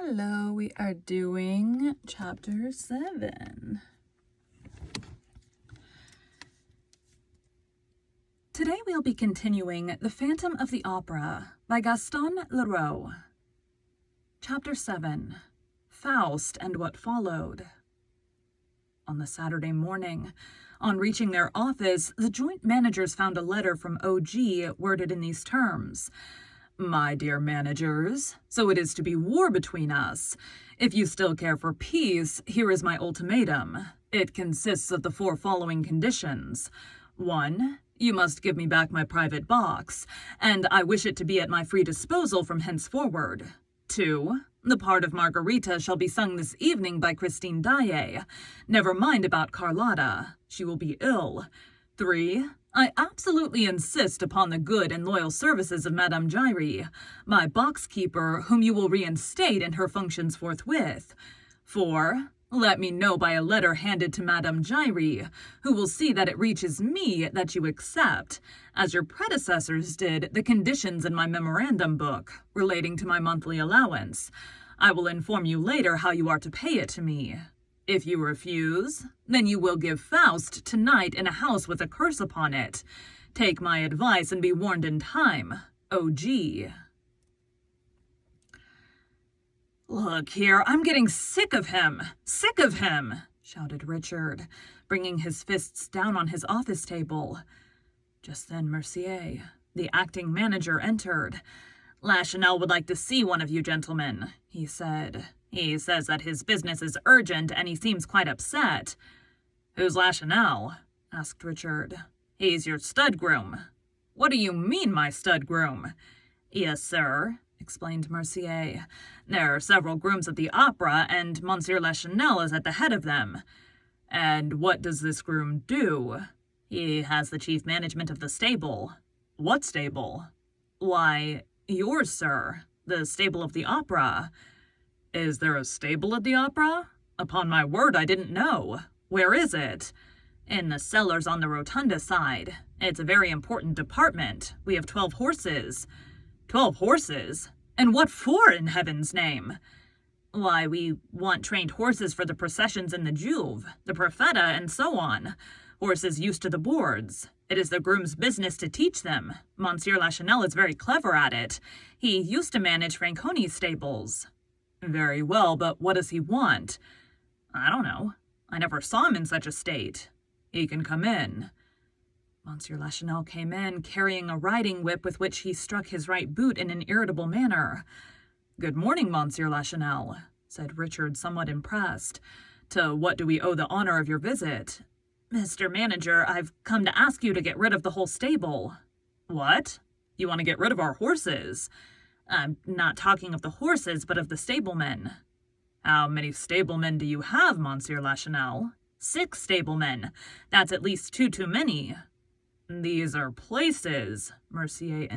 Hello, we are doing chapter 7. Today we'll be continuing The Phantom of the Opera by Gaston Leroux. Chapter 7. Faust and What Followed. On the Saturday morning, on reaching their office, the joint managers found a letter from OG worded in these terms. My dear managers, so it is to be war between us. If you still care for peace, here is my ultimatum. It consists of the 4 following conditions. 1. You must give me back my private box, and I wish it to be at my free disposal from henceforward. 2. The part of Margarita shall be sung this evening by Christine Daae. Never mind about Carlotta. She will be ill. 3. I absolutely insist upon the good and loyal services of Madame Giry, my box-keeper, whom you will reinstate in her functions forthwith. 4. Let me know by a letter handed to Madame Giry, who will see that it reaches me that you accept, as your predecessors did, the conditions in my memorandum book relating to my monthly allowance. I will inform you later how you are to pay it to me. If you refuse, then you will give Faust tonight in a house with a curse upon it. Take my advice and be warned in time. O.G. Look here, I'm getting sick of him, shouted Richard, bringing his fists down on his office table. Just then Mercier, the acting manager, entered. Lachenel would like to see one of you gentlemen, he said. He says that his business is urgent, and he seems quite upset. Who's Lachenel? Asked Richard. He's your stud groom. What do you mean, my stud groom? Yes, sir, explained Mercier. There are several grooms at the opera, and Monsieur Lachenel is at the head of them. And what does this groom do? He has the chief management of the stable. What stable? Why, yours, sir. The stable of the opera. Is there a stable at the opera? Upon my word, I didn't know. Where is it? In the cellars on the rotunda side. It's a very important department. We have 12 horses. 12 horses? And what for, in heaven's name? Why, we want trained horses for the processions in the Juve, the Profeta, and so on. Horses used to the boards. It is the groom's business to teach them. Monsieur Lachenel is very clever at it. He used to manage Franconi's stables. Very well, but what does he want? I don't know. I never saw him in such a state. He can come in. Monsieur Lachenel came in, carrying a riding whip with which he struck his right boot in an irritable manner. Good morning, Monsieur Lachenel, said Richard, somewhat impressed. To what do we owe the honor of your visit? Mr. Manager, I've come to ask you to get rid of the whole stable. What? You want to get rid of our horses? I'm not talking of the horses, but of the stablemen. How many stablemen do you have, Monsieur Lachenel? 6 stablemen. That's at least 2 too many. These are places, Mercier.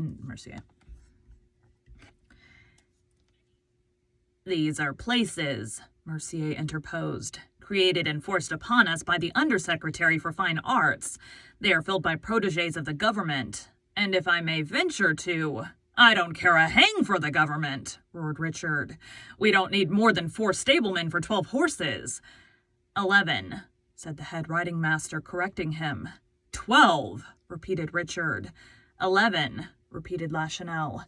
These are places, Mercier interposed, created and forced upon us by the Undersecretary for Fine Arts. They are filled by protégés of the government. And if I may venture to... I don't care a hang for the government, roared Richard. We don't need more than 4 stablemen for 12 horses. 11, said the head riding master, correcting him. 12, repeated Richard. 11, repeated Lachenel.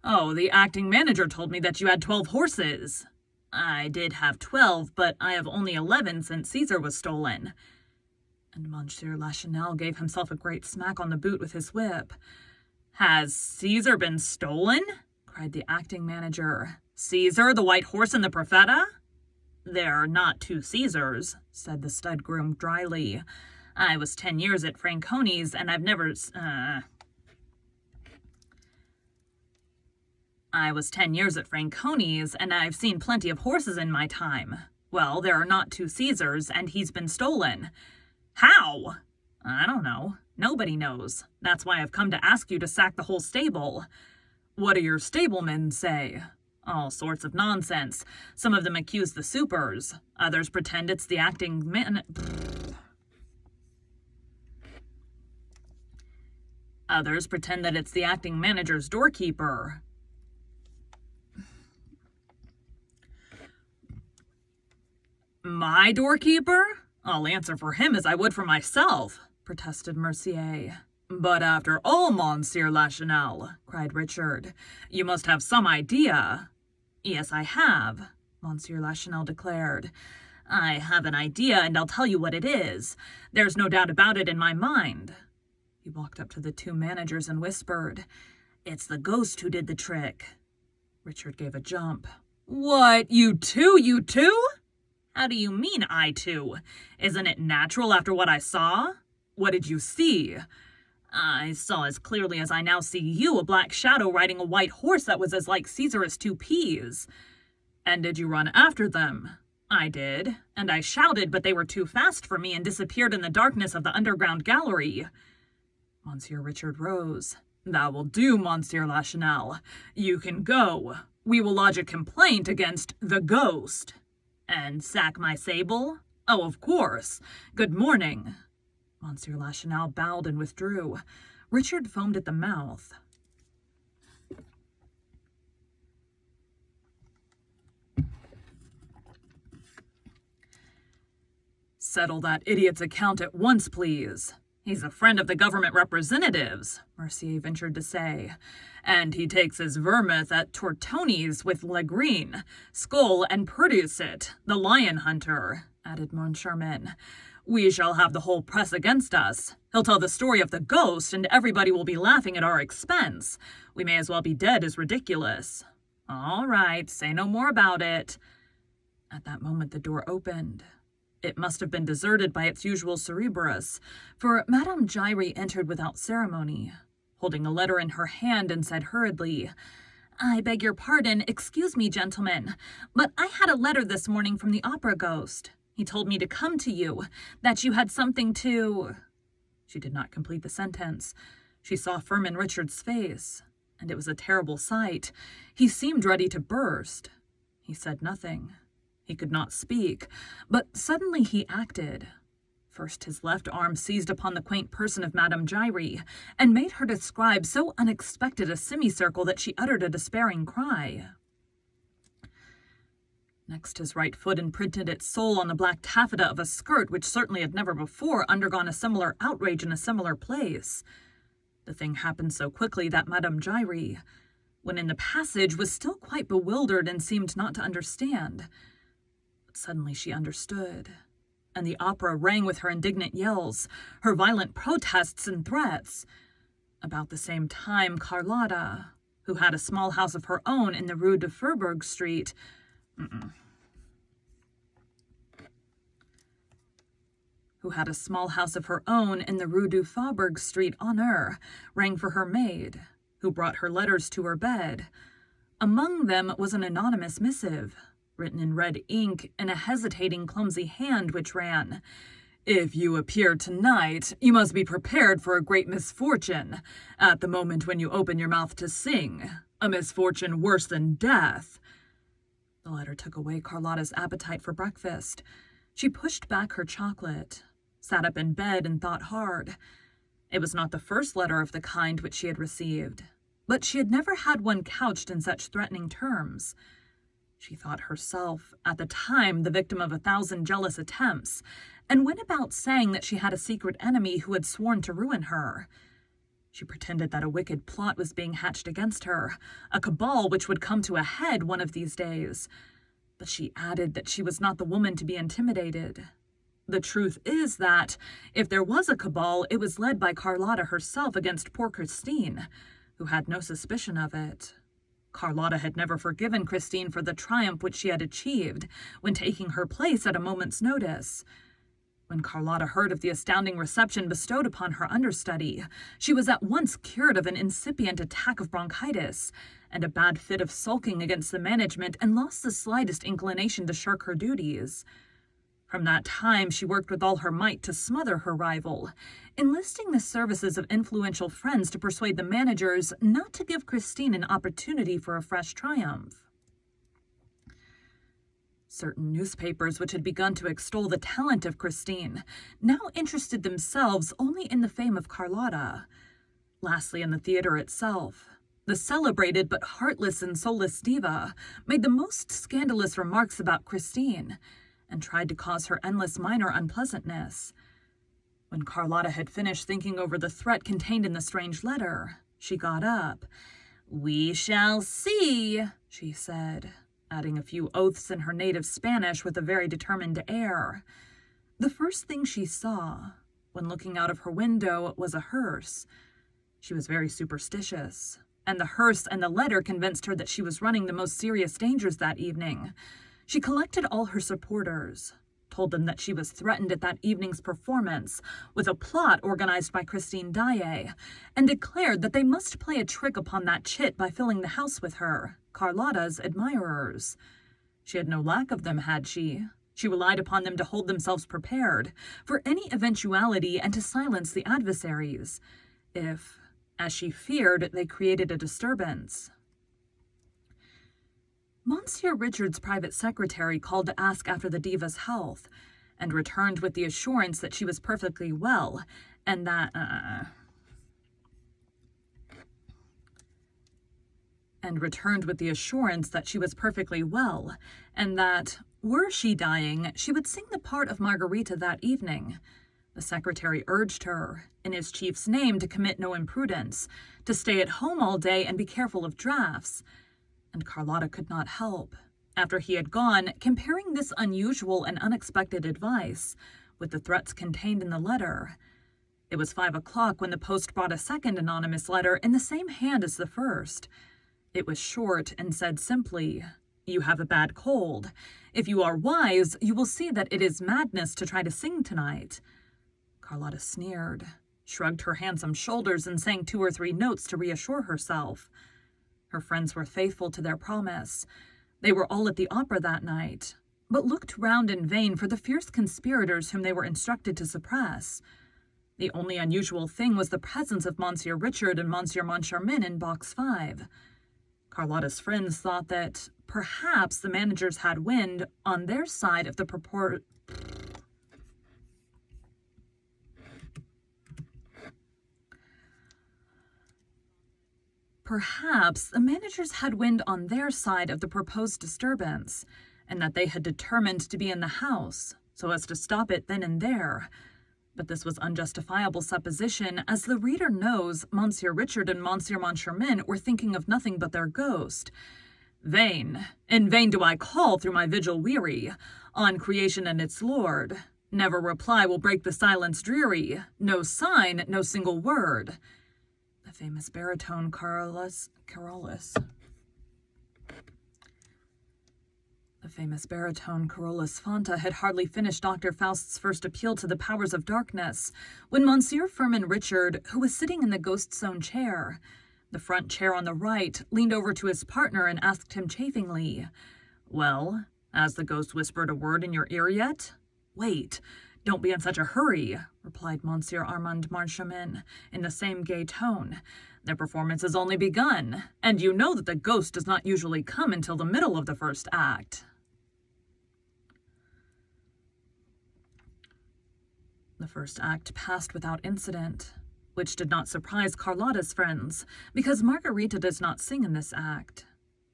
Oh, the acting manager told me that you had 12 horses. I did have 12, but I have only 11 since Caesar was stolen. And Monsieur Lachenel gave himself a great smack on the boot with his whip. Has Caesar been stolen? Cried the acting manager. Caesar, the white horse and the Profeta? There are not 2 Caesars, said the stud groom dryly. I was 10 years at Franconi's, and I've never, I was 10 years at Franconi's, and I've seen plenty of horses in my time. Well, there are not 2 Caesars, and he's been stolen. How? I don't know. Nobody knows. That's why I've come to ask you to sack the whole stable. What do your stablemen say? All sorts of nonsense. Some of them accuse the supers. Others pretend it's the acting Others pretend that it's the acting manager's doorkeeper. My doorkeeper? I'll answer for him as I would for myself, protested Mercier. But after all, Monsieur Lachenel, cried Richard, you must have some idea. Yes, I have, Monsieur Lachenel declared. I have an idea, and I'll tell you what it is. There's no doubt about it in my mind. He walked up to the two managers and whispered, It's the ghost who did the trick. Richard gave a jump. What, you two? You two? How do you mean, I too? Isn't it natural after what I saw? What did you see? I saw as clearly as I now see you a black shadow riding a white horse that was as like Caesar as two peas. And did you run after them? I did, and I shouted, but they were too fast for me and disappeared in the darkness of the underground gallery. Monsieur Richard rose. That will do, Monsieur Lachenel. You can go. We will lodge a complaint against the ghost. And sack my sable? Oh, of course. Good morning. Monsieur Lachenel bowed and withdrew. Richard foamed at the mouth. Settle that idiot's account at once, please. He's a friend of the government representatives, Mercier ventured to say. And he takes his vermouth at Tortoni's with Legrine, Skull and Perdusset, the lion hunter, added Moncharmin. We shall have the whole press against us. He'll tell the story of the ghost, and everybody will be laughing at our expense. We may as well be dead as ridiculous. All right, say no more about it. At that moment the door opened. It must have been deserted by its usual Cerberus, for Madame Giry entered without ceremony, holding a letter in her hand, and said hurriedly, I beg your pardon, excuse me, gentlemen, but I had a letter this morning from the opera ghost. He told me to come to you, that you had something to... She did not complete the sentence. She saw Furman Richard's face, and it was a terrible sight. He seemed ready to burst. He said nothing. He could not speak, but suddenly he acted. First his left arm seized upon the quaint person of Madame Giry, and made her describe so unexpected a semicircle that she uttered a despairing cry. Next his right foot imprinted its sole on the black taffeta of a skirt which certainly had never before undergone a similar outrage in a similar place. The thing happened so quickly that Madame Giry, when in the passage, was still quite bewildered and seemed not to understand. But suddenly she understood, and the opera rang with her indignant yells, her violent protests and threats. About the same time, Carlotta, who had a small house of her own in the Rue de Faubourg Street, Honneur, rang for her maid, who brought her letters to her bed. Among them was an anonymous missive, written in red ink in a hesitating, clumsy hand, which ran, If you appear tonight, you must be prepared for a great misfortune, at the moment when you open your mouth to sing, a misfortune worse than death. The letter took away Carlotta's appetite for breakfast. She pushed back her chocolate, sat up in bed, and thought hard. It was not the first letter of the kind which she had received, but she had never had one couched in such threatening terms. She thought herself, at the time, the victim of 1,000 jealous attempts, and went about saying that she had a secret enemy who had sworn to ruin her. She pretended that a wicked plot was being hatched against her, a cabal which would come to a head one of these days. But she added that she was not the woman to be intimidated. The truth is that, if there was a cabal, it was led by Carlotta herself against poor Christine, who had no suspicion of it. Carlotta had never forgiven Christine for the triumph which she had achieved when taking her place at a moment's notice. When Carlotta heard of the astounding reception bestowed upon her understudy, she was at once cured of an incipient attack of bronchitis and a bad fit of sulking against the management, and lost the slightest inclination to shirk her duties. From that time she worked with all her might to smother her rival, enlisting the services of influential friends to persuade the managers not to give Christine an opportunity for a fresh triumph. Certain newspapers which had begun to extol the talent of Christine now interested themselves only in the fame of Carlotta. Lastly, in the theater itself, the celebrated but heartless and soulless diva made the most scandalous remarks about Christine, and tried to cause her endless minor unpleasantness. When Carlotta had finished thinking over the threat contained in the strange letter, she got up. "We shall see," she said, adding a few oaths in her native Spanish with a very determined air. The first thing she saw, when looking out of her window, was a hearse. She was very superstitious, and the hearse and the letter convinced her that she was running the most serious dangers that evening. She collected all her supporters, told them that she was threatened at that evening's performance with a plot organized by Christine Daae, and declared that they must play a trick upon that chit by filling the house with her, Carlotta's admirers. She had no lack of them, had she? She relied upon them to hold themselves prepared for any eventuality and to silence the adversaries, if, as she feared, they created a disturbance. Monsieur Richard's private secretary called to ask after the diva's health, and returned with the assurance that she was perfectly well, and that, were she dying, she would sing the part of Margarita that evening. The secretary urged her, in his chief's name, to commit no imprudence, to stay at home all day and be careful of draughts. And Carlotta could not help, after he had gone, comparing this unusual and unexpected advice with the threats contained in the letter. It was 5 o'clock when the post brought a second anonymous letter in the same hand as the first. It was short and said simply, "You have a bad cold. If you are wise, you will see that it is madness to try to sing tonight." Carlotta sneered, shrugged her handsome shoulders, and sang 2 or 3 notes to reassure herself. Her friends were faithful to their promise. They were all at the opera that night, but looked round in vain for the fierce conspirators whom they were instructed to suppress. The only unusual thing was the presence of Monsieur Richard and Monsieur Moncharmin in Box 5. Carlotta's friends thought that perhaps the managers had wind on their side of the proposed disturbance, and that they had determined to be in the house, so as to stop it then and there. But this was unjustifiable supposition, as the reader knows Monsieur Richard and Monsieur Moncharmin were thinking of nothing but their ghost. In vain do I call through my vigil weary, on creation and its Lord. Never reply will break the silence dreary, no sign, no single word. The famous baritone Carolus Fanta had hardly finished Dr. Faust's first appeal to the powers of darkness when Monsieur Firmin Richard, who was sitting in the ghost's own chair, the front chair on the right, leaned over to his partner and asked him chaffingly, "Well, has the ghost whispered a word in your ear yet?" "Wait, don't be in such a hurry," replied Monsieur Armand Moncharmin in the same gay tone. "The performance has only begun, and you know that the ghost does not usually come until the middle of the first act." The first act passed without incident, which did not surprise Carlotta's friends, because Margarita does not sing in this act.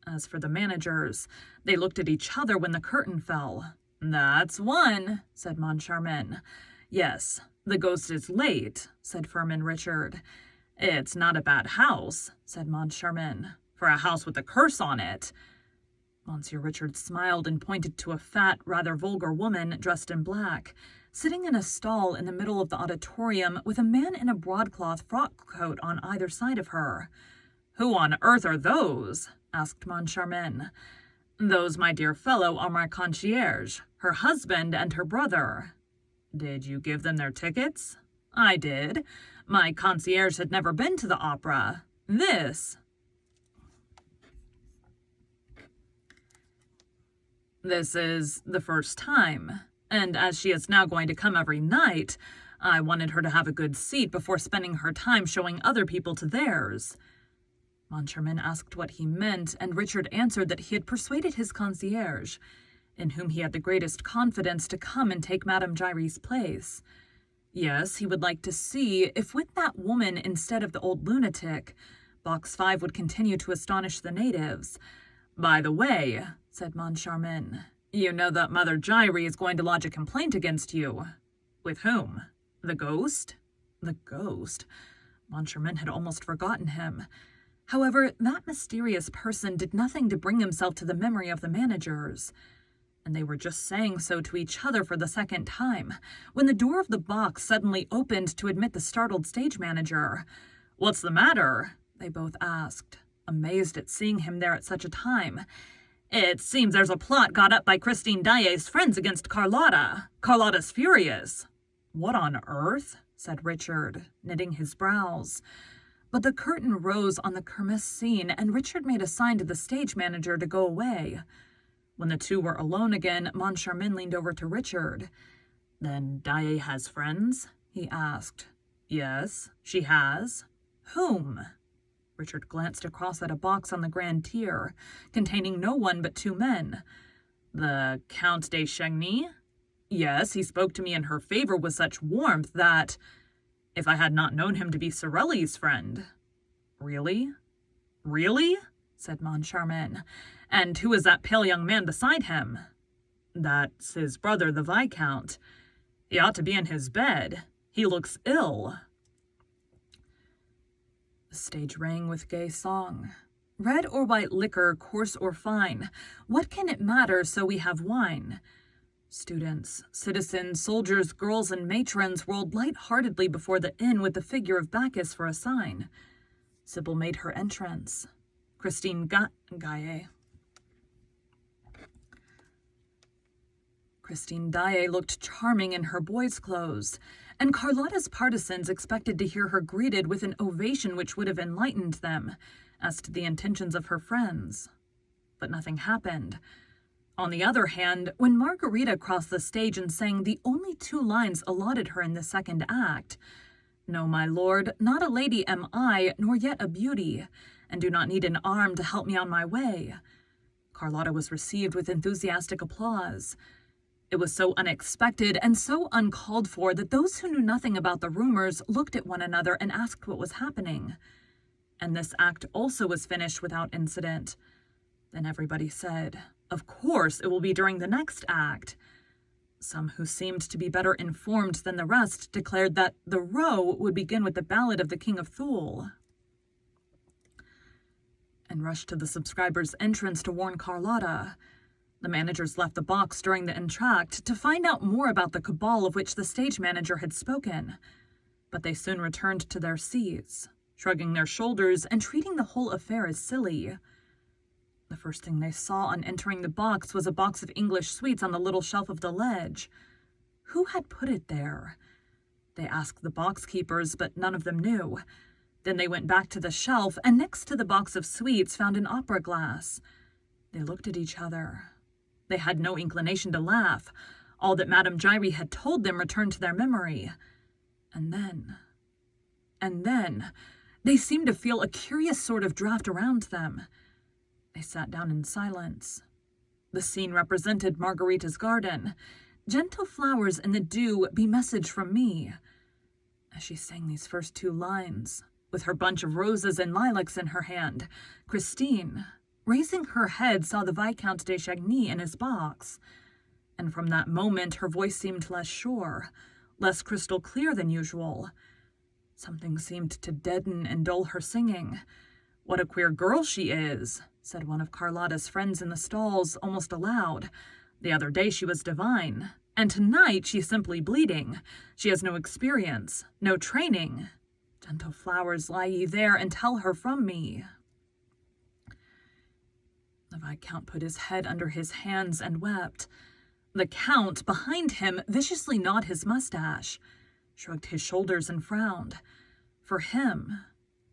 As for the managers, they looked at each other when the curtain fell. "That's one," said Moncharmin. "Yes, the ghost is late," said Firmin Richard. "It's not a bad house," said Moncharmin, "for a house with a curse on it." Monsieur Richard smiled and pointed to a fat, rather vulgar woman dressed in black, sitting in a stall in the middle of the auditorium with a man in a broadcloth frock coat on either side of her. "Who on earth are those?" asked Moncharmin. "Those, my dear fellow, are my concierge, her husband and her brother." "Did you give them their tickets?" "I did. My concierge had never been to the opera. This is the first time, and as she is now going to come every night, I wanted her to have a good seat before spending her time showing other people to theirs." Moncharmin asked what he meant, and Richard answered that he had persuaded his concierge, in whom he had the greatest confidence, to come and take Madame Giry's place. Yes, he would like to see if with that woman instead of the old lunatic, Box 5 would continue to astonish the natives. "By the way," said Moncharmin, You know that Mother Jairi is going to lodge a complaint against you. With whom? The ghost? The ghost? Moncharmin had almost forgotten him. However, that mysterious person did nothing to bring himself to the memory of the managers. And they were just saying so to each other for the second time, when the door of the box suddenly opened to admit the startled stage manager. "What's the matter?" they both asked, amazed at seeing him there at such a time. "It seems there's a plot got up by Christine Daae's friends against Carlotta. Carlotta's furious." "What on earth?" said Richard, knitting his brows. But the curtain rose on the kermesse scene, and Richard made a sign to the stage manager to go away. When the two were alone again, Moncharmin leaned over to Richard. "Then Daae has friends?" he asked. "Yes, she has." "Whom?" Richard glanced across at a box on the grand tier, containing no one but two men. "The Count de Chagny? Yes, he spoke to me in her favor with such warmth that, if I had not known him to be Sorelli's friend." "Really? Really?" said Moncharmin. "And who is that pale young man beside him?" "That's his brother, the Viscount. He ought to be in his bed. He looks ill." The stage rang with gay song. "Red or white liquor, coarse or fine, what can it matter so we have wine?" Students, citizens, soldiers, girls, and matrons rolled light-heartedly before the inn with the figure of Bacchus for a sign. Sybil made her entrance. Christine Daae looked charming in her boy's clothes, and Carlotta's partisans expected to hear her greeted with an ovation which would have enlightened them as to the intentions of her friends. But nothing happened. On the other hand, when Margarita crossed the stage and sang the only two lines allotted her in the second act, "No, my lord, not a lady am I, nor yet a beauty, and do not need an arm to help me on my way," Carlotta was received with enthusiastic applause. It was so unexpected and so uncalled for that those who knew nothing about the rumors looked at one another and asked what was happening. And this act also was finished without incident. Then everybody said, "Of course, it will be during the next act." Some who seemed to be better informed than the rest declared that the row would begin with the ballad of the King of Thule, and rushed to the subscribers' entrance to warn Carlotta. The managers left the box during the entr'acte to find out more about the cabal of which the stage manager had spoken, but they soon returned to their seats, shrugging their shoulders and treating the whole affair as silly. The first thing they saw on entering the box was a box of English sweets on the little shelf of the ledge. Who had put it there? They asked the box keepers, but none of them knew. Then they went back to the shelf, and next to the box of sweets found an opera glass. They looked at each other. They had no inclination to laugh. All that Madame Jairi had told them returned to their memory. And then, they seemed to feel a curious sort of draught around them. They sat down in silence. The scene represented Margarita's garden. "Gentle flowers in the dew, be message from me." As she sang these first two lines, with her bunch of roses and lilacs in her hand, Christine, raising her head, saw the Viscount de Chagny in his box. And from that moment her voice seemed less sure, less crystal clear than usual. Something seemed to deaden and dull her singing. "What a queer girl she is," said one of Carlotta's friends in the stalls, almost aloud. "The other day she was divine, and tonight she's simply bleeding. She has no experience, no training. Gentle flowers, lie ye there, and tell her from me." The Viscount put his head under his hands and wept. The Count, behind him, viciously gnawed his mustache, shrugged his shoulders and frowned. For him,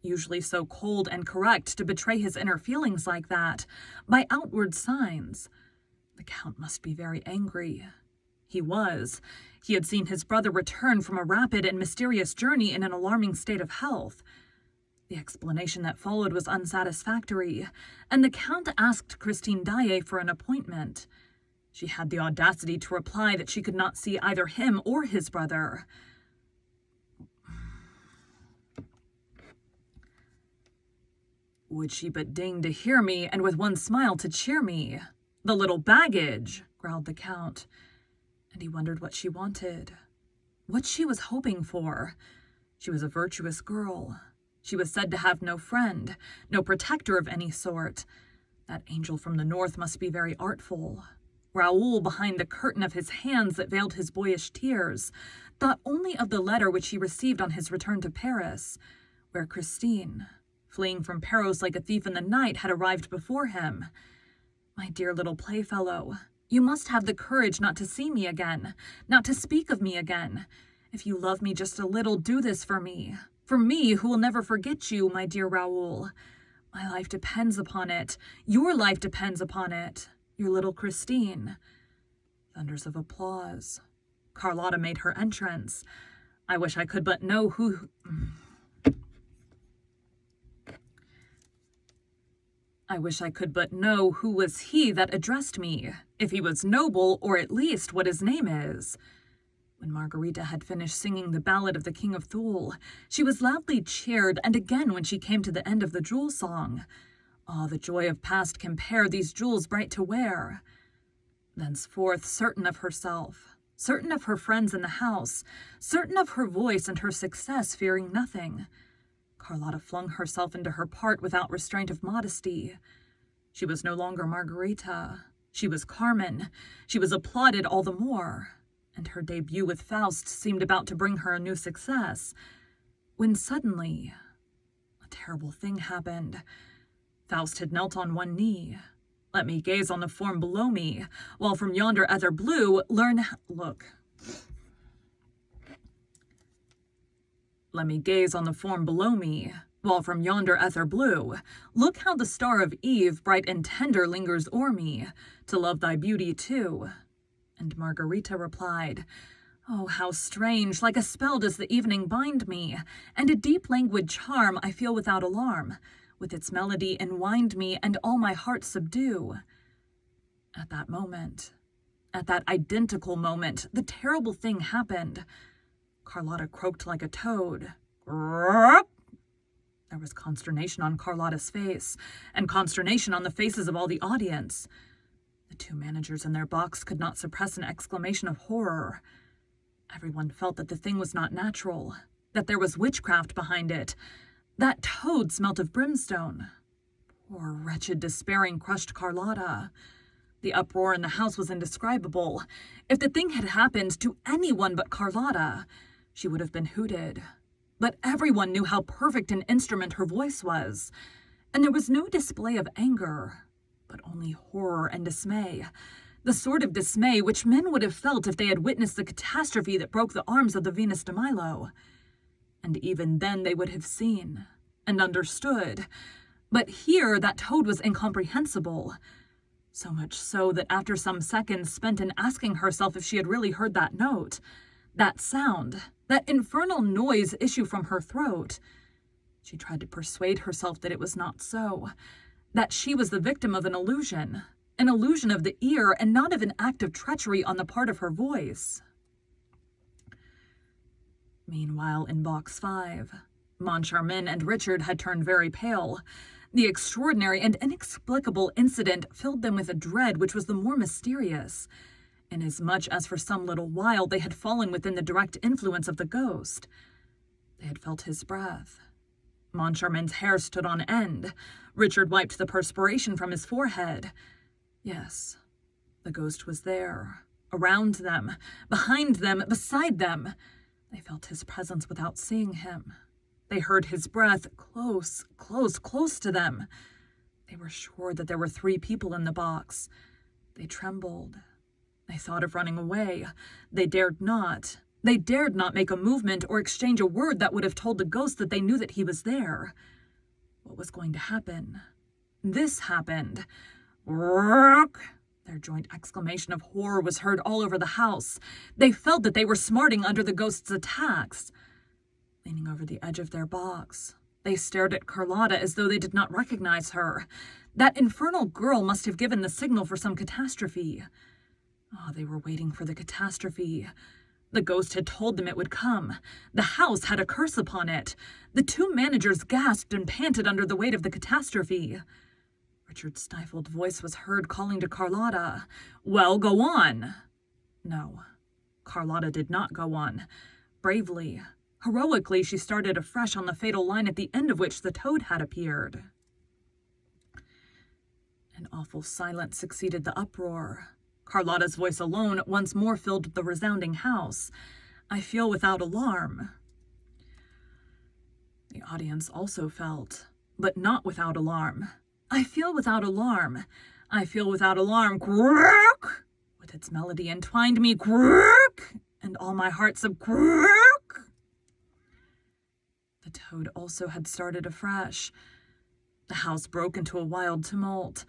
usually so cold and correct, to betray his inner feelings like that, by outward signs, the Count must be very angry. He was. He had seen his brother return from a rapid and mysterious journey in an alarming state of health. The explanation that followed was unsatisfactory, and the Count asked Christine Daae for an appointment. She had the audacity to reply that she could not see either him or his brother. Would she but deign to hear me, and with one smile to cheer me. The little baggage, growled the Count, and he wondered what she wanted, what she was hoping for. She was a virtuous girl. She was said to have no friend, no protector of any sort. That angel from the north must be very artful. Raoul, behind the curtain of his hands that veiled his boyish tears, thought only of the letter which he received on his return to Paris, where Christine, fleeing from perils like a thief in the night, had arrived before him. My dear little playfellow, you must have the courage not to see me again, not to speak of me again. If you love me just a little, do this for me who will never forget you, my dear Raoul. My life depends upon it. Your life depends upon it. Your little Christine. Thunders of applause. Carlotta made her entrance. I wish I could but know who was he that addressed me, if he was noble, or at least what his name is. When Margarita had finished singing the ballad of the King of Thule, she was loudly cheered, and again when she came to the end of the jewel song. Ah, the joy of past compare, these jewels bright to wear. Thenceforth, certain of herself, certain of her friends in the house, certain of her voice and her success, fearing nothing, Carlotta flung herself into her part without restraint of modesty. She was no longer Margarita. She was Carmen. She was applauded all the more, and her debut with Faust seemed about to bring her a new success, when suddenly a terrible thing happened. Faust had knelt on one knee. Let me gaze on the form below me, while from yonder ether blue Let me gaze on the form below me, while from yonder ether blue, look how the star of eve, bright and tender, lingers o'er me, to love thy beauty too. And Margarita replied, Oh, how strange, like a spell does the evening bind me, and a deep languid charm I feel without alarm, with its melody enwind me, and all my heart subdue. At that moment, at that identical moment, the terrible thing happened. Carlotta croaked like a toad. Grrrp! There was consternation on Carlotta's face, and consternation on the faces of all the audience. The two managers in their box could not suppress an exclamation of horror. Everyone felt that the thing was not natural, that there was witchcraft behind it. That toad smelt of brimstone. Poor, wretched, despairing, crushed Carlotta. The uproar in the house was indescribable. If the thing had happened to anyone but Carlotta, she would have been hooted. But everyone knew how perfect an instrument her voice was, and there was no display of anger, but only horror and dismay, the sort of dismay which men would have felt if they had witnessed the catastrophe that broke the arms of the Venus de Milo. And even then they would have seen and understood. But here that toad was incomprehensible, so much so that after some seconds spent in asking herself if she had really heard that note, that sound, that infernal noise issue from her throat, she tried to persuade herself that it was not so, that she was the victim of an illusion of the ear and not of an act of treachery on the part of her voice. Meanwhile, in Box 5, Moncharmin and Richard had turned very pale. The extraordinary and inexplicable incident filled them with a dread which was the more mysterious, inasmuch as for some little while they had fallen within the direct influence of the ghost. They had felt his breath. Moncharmin's hair stood on end. Richard wiped the perspiration from his forehead. Yes, the ghost was there, around them, behind them, beside them. They felt his presence without seeing him. They heard his breath close, close, close to them. They were sure that there were 3 people in the box. They trembled. They thought of running away. They dared not. They dared not make a movement or exchange a word that would have told the ghost that they knew that he was there. What was going to happen? This happened. Rook! Their joint exclamation of horror was heard all over the house. They felt that they were smarting under the ghost's attacks. Leaning over the edge of their box, they stared at Carlotta as though they did not recognize her. That infernal girl must have given the signal for some catastrophe. Oh, they were waiting for the catastrophe. The ghost had told them it would come. The house had a curse upon it. The 2 managers gasped and panted under the weight of the catastrophe. Richard's stifled voice was heard calling to Carlotta. Well, go on. No, Carlotta did not go on. Bravely, heroically, she started afresh on the fatal line at the end of which the toad had appeared. An awful silence succeeded the uproar. Carlotta's voice alone once more filled the resounding house. I feel without alarm. The audience also felt, but not without alarm. I feel without alarm. I feel without alarm. Quirk! With its melody entwined me. Quirk! And all my heart sub quirk! The toad also had started afresh. The house broke into a wild tumult.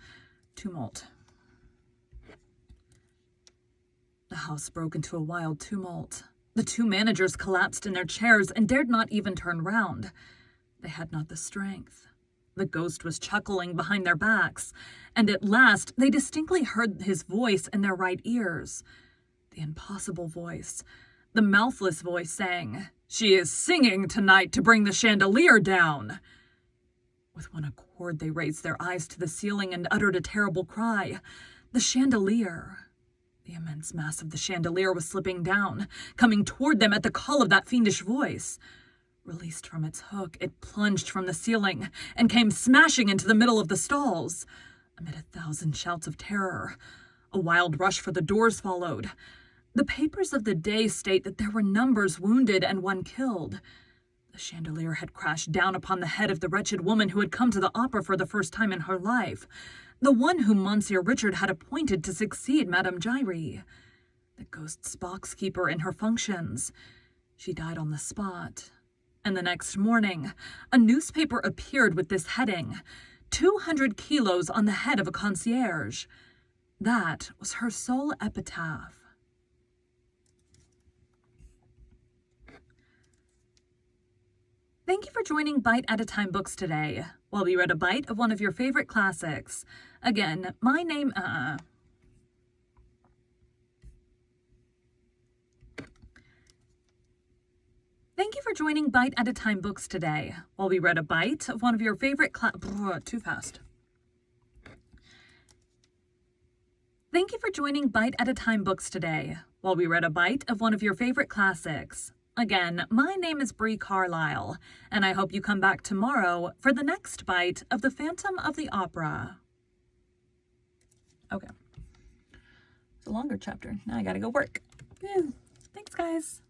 The house broke into a wild tumult. The two managers collapsed in their chairs and dared not even turn round. They had not the strength. The ghost was chuckling behind their backs, and at last they distinctly heard his voice in their right ears. The impossible voice, the mouthless voice saying, "She is singing tonight to bring the chandelier down." With one accord they raised their eyes to the ceiling and uttered a terrible cry. The chandelier, the immense mass of the chandelier was slipping down, coming toward them at the call of that fiendish voice. Released from its hook, it plunged from the ceiling and came smashing into the middle of the stalls. Amid 1,000 shouts of terror, a wild rush for the doors followed. The papers of the day state that there were numbers wounded and one killed. The chandelier had crashed down upon the head of the wretched woman who had come to the opera for the first time in her life, the one whom Monsieur Richard had appointed to succeed Madame Giry, the ghost's box-keeper in her functions. She died on the spot. And the next morning, a newspaper appeared with this heading, 200 kilos on the head of a concierge. That was her sole epitaph. Thank you for joining Bite at a Time Books today, while we read a bite of one of your favorite classics. Again, my name, Thank you for joining Bite at a Time Books today, while we read a bite of one of your favorite too fast. Thank you for joining Bite at a Time Books today, while we read a bite of one of your favorite classics. Again, my name is Bree Carlisle, and I hope you come back tomorrow for the next bite of The Phantom of the Opera. Okay. It's a longer chapter. Now I gotta go work. Thanks, guys.